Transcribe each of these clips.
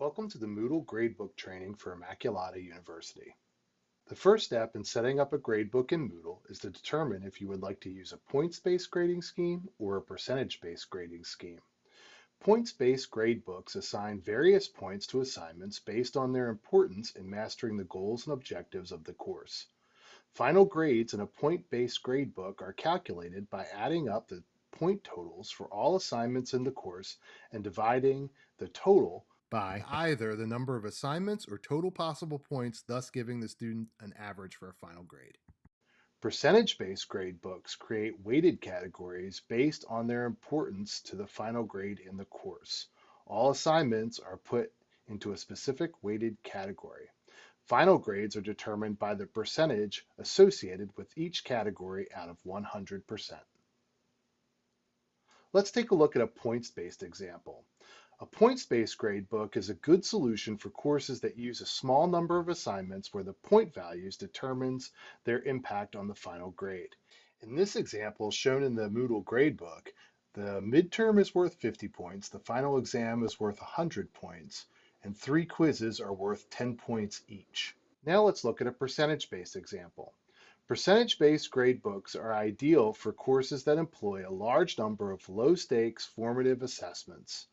Welcome to the Moodle Gradebook training for Immaculata University. The first step in setting up a gradebook in Moodle is to determine if you would like to use a points-based grading scheme or a percentage-based grading scheme. Points-based gradebooks assign various points to assignments based on their importance in mastering the goals and objectives of the course. Final grades in a point-based gradebook are calculated by adding up the point totals for all assignments in the course and dividing the total by either the number of assignments or total possible points, thus giving the student an average for a final grade. Percentage-based gradebooks create weighted categories based on their importance to the final grade in the course. All assignments are put into a specific weighted category. Final grades are determined by the percentage associated with each category out of 100%. Let's take a look at a points-based example. A points-based gradebook is a good solution for courses that use a small number of assignments where the point values determines their impact on the final grade. In this example shown in the Moodle Gradebook, the midterm is worth 50 points, the final exam is worth 100 points, and 3 quizzes are worth 10 points each. Now let's look at a percentage-based example. Percentage-based gradebooks are ideal for courses that employ a large number of low-stakes formative assessments.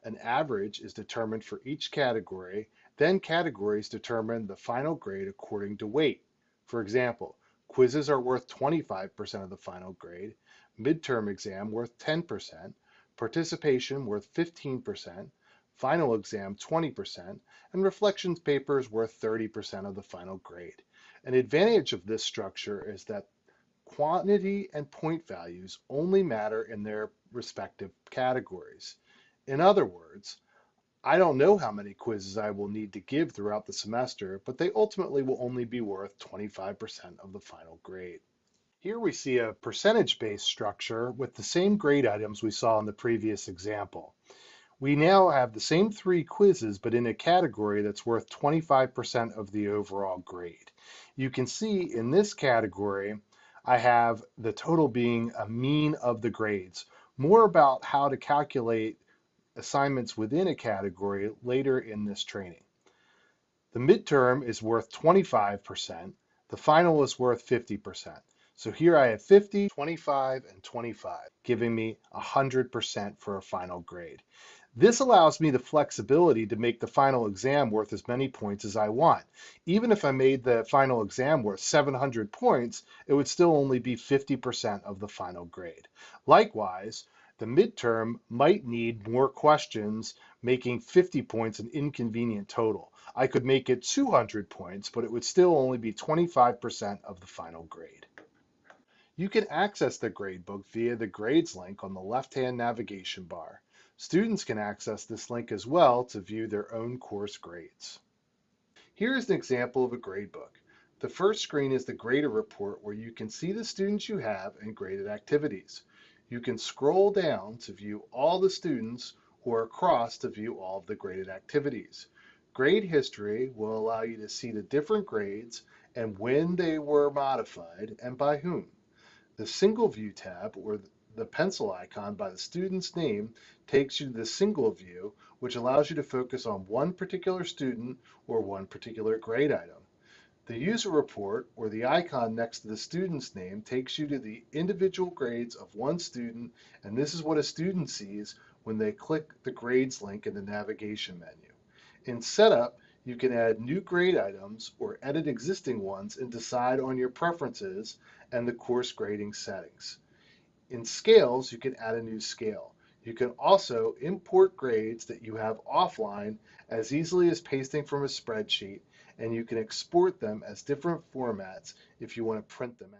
An average is determined for each category, then categories determine the final grade according to weight. For example, quizzes are worth 25% of the final grade, midterm exam worth 10%, participation worth 15%, final exam 20%, and reflections papers worth 30% of the final grade. An advantage of this structure is that quantity and point values only matter in their respective categories. In other words, I don't know how many quizzes I will need to give throughout the semester, but they ultimately will only be worth 25% of the final grade. Here we see a percentage-based structure with the same grade items we saw in the previous example. We now have the same 3 quizzes, but in a category that's worth 25% of the overall grade. You can see in this category, I have the total being a mean of the grades. More about how to calculate assignments within a category later in this training. The midterm is worth 25%. The final is worth 50%. So here I have 50, 25, and 25, giving me 100% for a final grade. This allows me the flexibility to make the final exam worth as many points as I want. Even if I made the final exam worth 700 points, it would still only be 50% of the final grade. Likewise, the midterm might need more questions, making 50 points an inconvenient total. I could make it 200 points, but it would still only be 25% of the final grade. You can access the gradebook via the grades link on the left-hand navigation bar. Students can access this link as well to view their own course grades. Here is an example of a gradebook. The first screen is the grader report where you can see the students you have and graded activities. You can scroll down to view all the students or across to view all of the graded activities. Grade history will allow you to see the different grades and when they were modified and by whom. The single view tab, or the pencil icon by the student's name, takes you to the single view, which allows you to focus on one particular student or one particular grade item. The user report, or the icon next to the student's name, takes you to the individual grades of one student, and this is what a student sees when they click the grades link in the navigation menu. In setup, you can add new grade items or edit existing ones and decide on your preferences and the course grading settings. In scales, you can add a new scale. You can also import grades that you have offline as easily as pasting from a spreadsheet, and you can export them as different formats if you want to print them out.